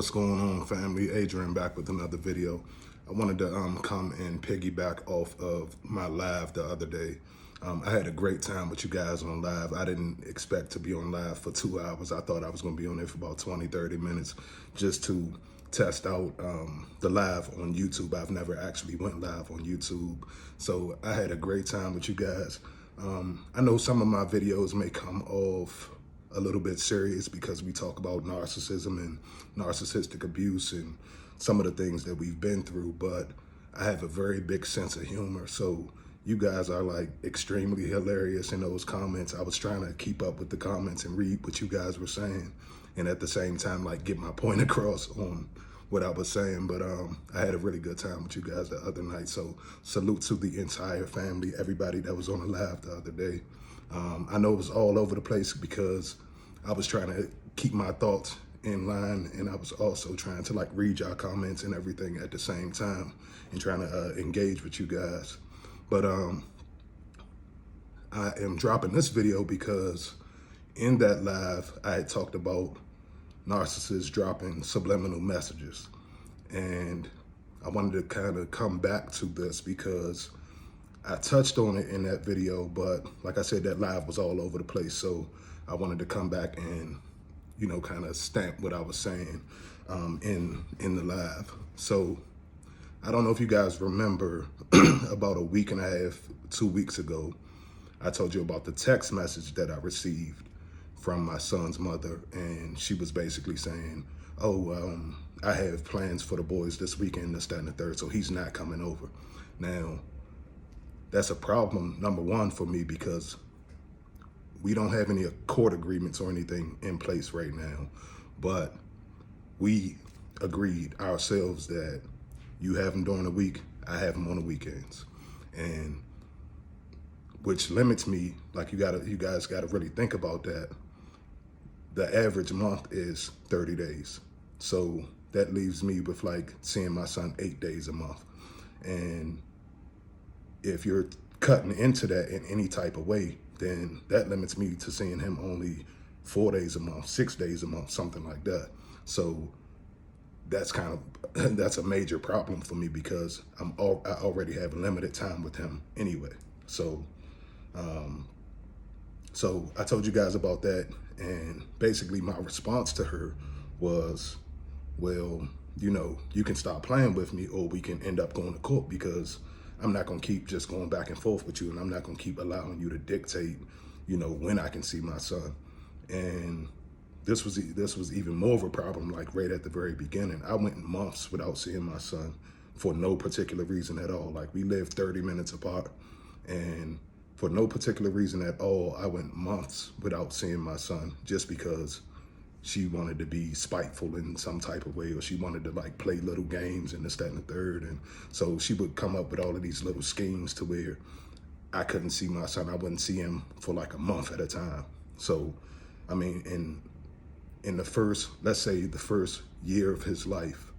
What's going on, family? Adrian back with another video. I wanted to come and piggyback off of my live the other day. I had a great time with you guys on live. I didn't expect to be on live for 2 hours. I thought I was going to be on there for about 20, 30 minutes just to test out the live on YouTube. I've never actually went live on YouTube. So I had a great time with you guys. I know some of my videos may come off a little bit serious because we talk about narcissism and narcissistic abuse and some of the things that we've been through, but I have a very big sense of humor. So you guys are like extremely hilarious in those comments. I was trying to keep up with the comments and read what you guys were saying, and at the same time, like, get my point across on what I was saying. But I had a really good time with you guys the other night. So salute to the entire family, everybody that was on the live the other day. I know it was all over the place because I was trying to keep my thoughts in line, and I was also trying to like read y'all comments and everything at the same time and trying to engage with you guys. But I am dropping this video because in that live, I had talked about narcissists dropping subliminal messages. And I wanted to kind of come back to this because I touched on it in that video, but like I said, that live was all over the place. So I wanted to come back and, you know, kind of stamp what I was saying in the live. So I don't know if you guys remember about a week and a half, 2 weeks ago, I told you about the text message that I received from my son's mother. And she was basically saying, oh, I have plans for the boys this weekend, this, that, and the third, so he's not coming over. Now, that's a problem, number one, for me, because we don't have any court agreements or anything in place right now. But we agreed ourselves that you have them during the week, I have them on the weekends. And which limits me, like you guys gotta really think about that. The average month is 30 days. So that leaves me with like seeing my son 8 days a month. And if you're cutting into that in any type of way, then that limits me to seeing him only 4 days a month, 6 days a month, something like that. So that's that's a major problem for me because I already have limited time with him anyway. So, so I told you guys about that, and basically my response to her was, well, you know, you can stop playing with me or we can end up going to court because I'm not going to keep just going back and forth with you, and I'm not going to keep allowing you to dictate, you know, when I can see my son. And this was even more of a problem, like right at the very beginning. I went months without seeing my son for no particular reason at all. Like, we lived 30 minutes apart, and for no particular reason at all, I went months without seeing my son just because she wanted to be spiteful in some type of way, or she wanted to like play little games and this, that, and the third. And so she would come up with all of these little schemes to where I couldn't see my son. I wouldn't see him for like a month at a time. So, I mean, in the first, let's say the first year of his life,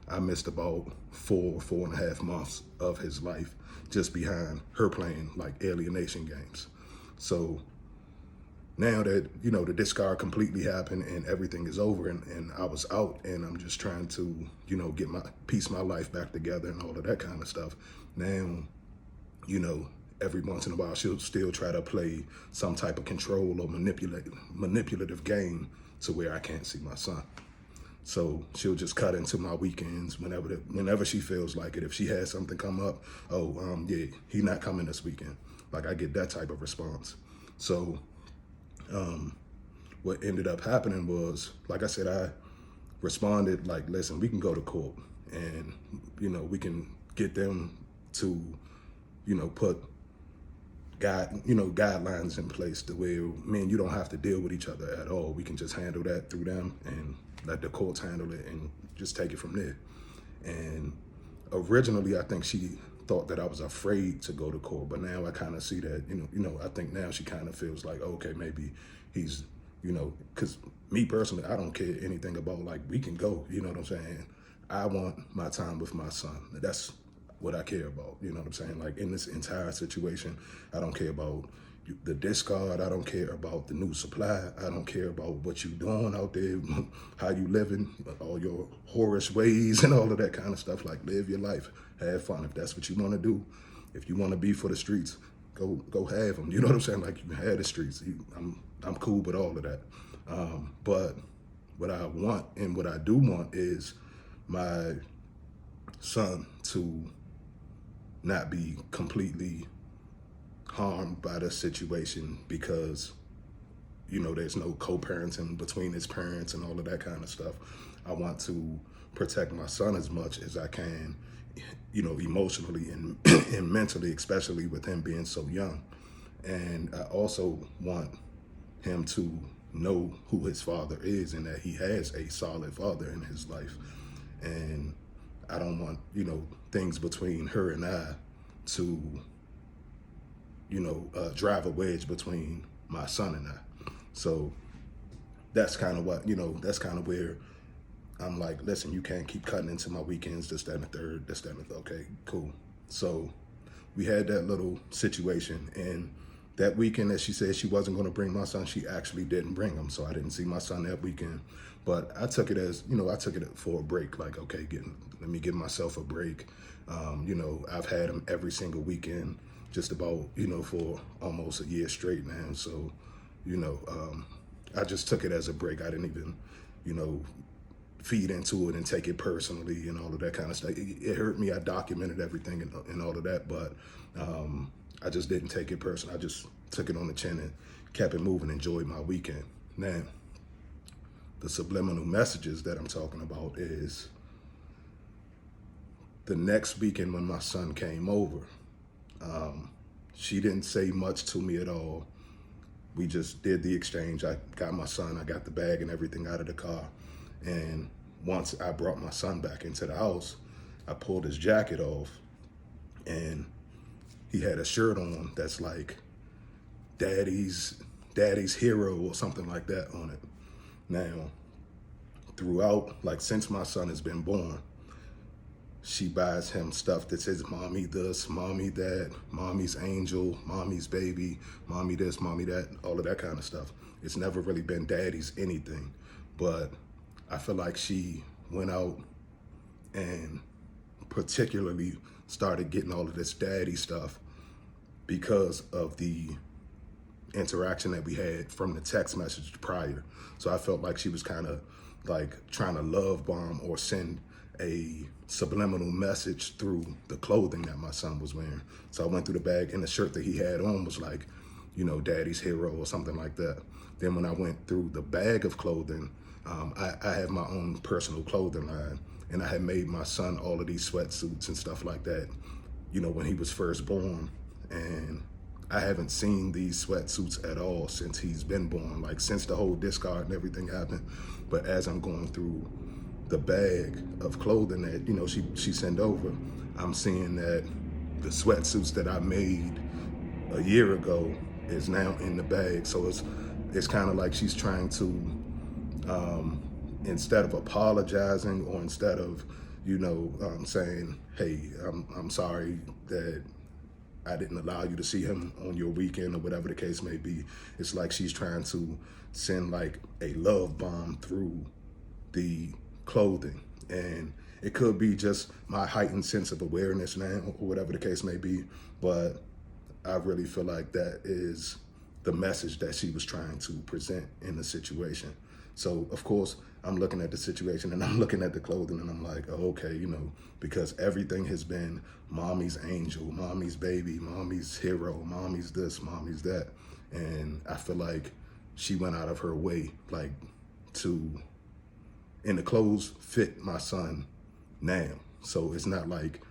I missed about 4.5 months of his life just behind her playing like alienation games. So now that, you know, the discard completely happened and everything is over, and I was out, and I'm just trying to, you know, piece my life back together and all of that kind of stuff. Now, you know, every once in a while she'll still try to play some type of control or manipulative game to where I can't see my son. So she'll just cut into my weekends whenever she feels like it. If she has something come up, oh, yeah, he's not coming this weekend. Like, I get that type of response. So what ended up happening was, like I said, I responded like, listen, we can go to court, and, you know, we can get them to, you know, put guidelines in place to where me and you don't have to deal with each other at all. We can just handle that through them and let the courts handle it and just take it from there. And originally, I think she thought that I was afraid to go to court, but now I kind of see that, you know, I think now she kind of feels like, okay, maybe he's, you know, because me personally, I don't care anything about like, we can go, you know what I'm saying? I want my time with my son. That's what I care about, you know what I'm saying? Like, in this entire situation, I don't care about, the discard. I don't care about the new supply. I don't care about what you doing out there, how you living, all your whorish ways and all of that kind of stuff. Like, live your life, have fun. If that's what you want to do, if you want to be for the streets, go have them. You know what I'm saying? Like, you can have the streets. I'm cool with all of that. But what I want and what I do want is my son to not be completely harmed by the situation because, you know, there's no co-parenting between his parents and all of that kind of stuff. I want to protect my son as much as I can, you know, emotionally and, and mentally, especially with him being so young. And I also want him to know who his father is and that he has a solid father in his life. And I don't want, you know, things between her and I to, you know, drive a wedge between my son and I. So that's kind of what, you know, that's kind of where I'm like, listen, you can't keep cutting into my weekends, this, that, and the third, this, that, and the third. Okay, cool. So we had that little situation, and that weekend that she said she wasn't going to bring my son, she actually didn't bring him. So I didn't see my son that weekend. But I took it as, you know, I took it for a break. Like, okay, let me give myself a break. You know, I've had him every single weekend, just about, you know, for almost a year straight now. So, you know, I just took it as a break. I didn't even, you know, feed into it and take it personally and all of that kind of stuff. It hurt me. I documented everything and all of that, but I just didn't take it personal. I just took it on the chin and kept it moving, enjoyed my weekend. Now, the subliminal messages that I'm talking about is the next weekend when my son came over. She didn't say much to me at all. We just did the exchange. I got my son, I got the bag and everything out of the car. And once I brought my son back into the house, I pulled his jacket off, and he had a shirt on that's like daddy's hero or something like that on it. Now, throughout, like since my son has been born, she buys him stuff that says mommy this, mommy that, mommy's angel, mommy's baby, mommy this, mommy that, all of that kind of stuff. It's never really been daddy's anything. But I feel like she went out and particularly started getting all of this daddy stuff because of the interaction that we had from the text message prior. So I felt like she was kind of like trying to love bomb or send a subliminal message through the clothing that my son was wearing. So I went through the bag, and the shirt that he had on was like, you know, daddy's hero or something like that. Then when I went through the bag of clothing, I have my own personal clothing line, and I had made my son all of these sweatsuits and stuff like that, you know, when he was first born. And I haven't seen these sweatsuits at all since he's been born, like since the whole discard and everything happened. But as I'm going through the bag of clothing that, you know, she sent over, I'm seeing that the sweatsuits that I made a year ago is now in the bag. So it's kind of like she's trying to, instead of apologizing or instead of, you know, saying, hey, I'm sorry that I didn't allow you to see him on your weekend or whatever the case may be. It's like she's trying to send like a love bomb through the clothing. And it could be just my heightened sense of awareness now or whatever the case may be. But I really feel like that is the message that she was trying to present in the situation. So of course, I'm looking at the situation and I'm looking at the clothing and I'm like, oh, okay, you know, because everything has been mommy's angel, mommy's baby, mommy's hero, mommy's this, mommy's that. And I feel like she went out of her way, like and the clothes fit my son now. So it's not like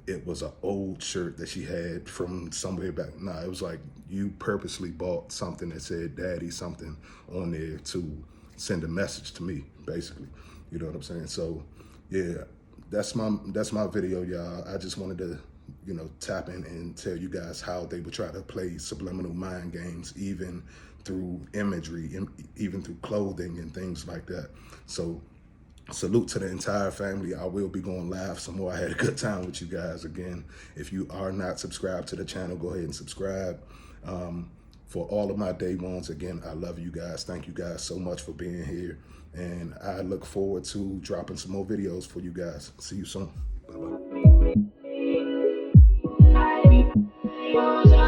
it was an old shirt that she had from somewhere back. Nah, it was like you purposely bought something that said daddy something on there to send a message to me, basically. You know what I'm saying? So yeah, that's my video, y'all. I just wanted to, you know, tap in and tell you guys how they would try to play subliminal mind games, even through imagery, even through clothing and things like that. So salute to the entire family. I will be going live some more. I had a good time with you guys again. If you are not subscribed to the channel, go ahead and subscribe. for all of my day ones, again, I love you guys. Thank you guys so much for being here. And I look forward to dropping some more videos for you guys. See you soon. Bye-bye.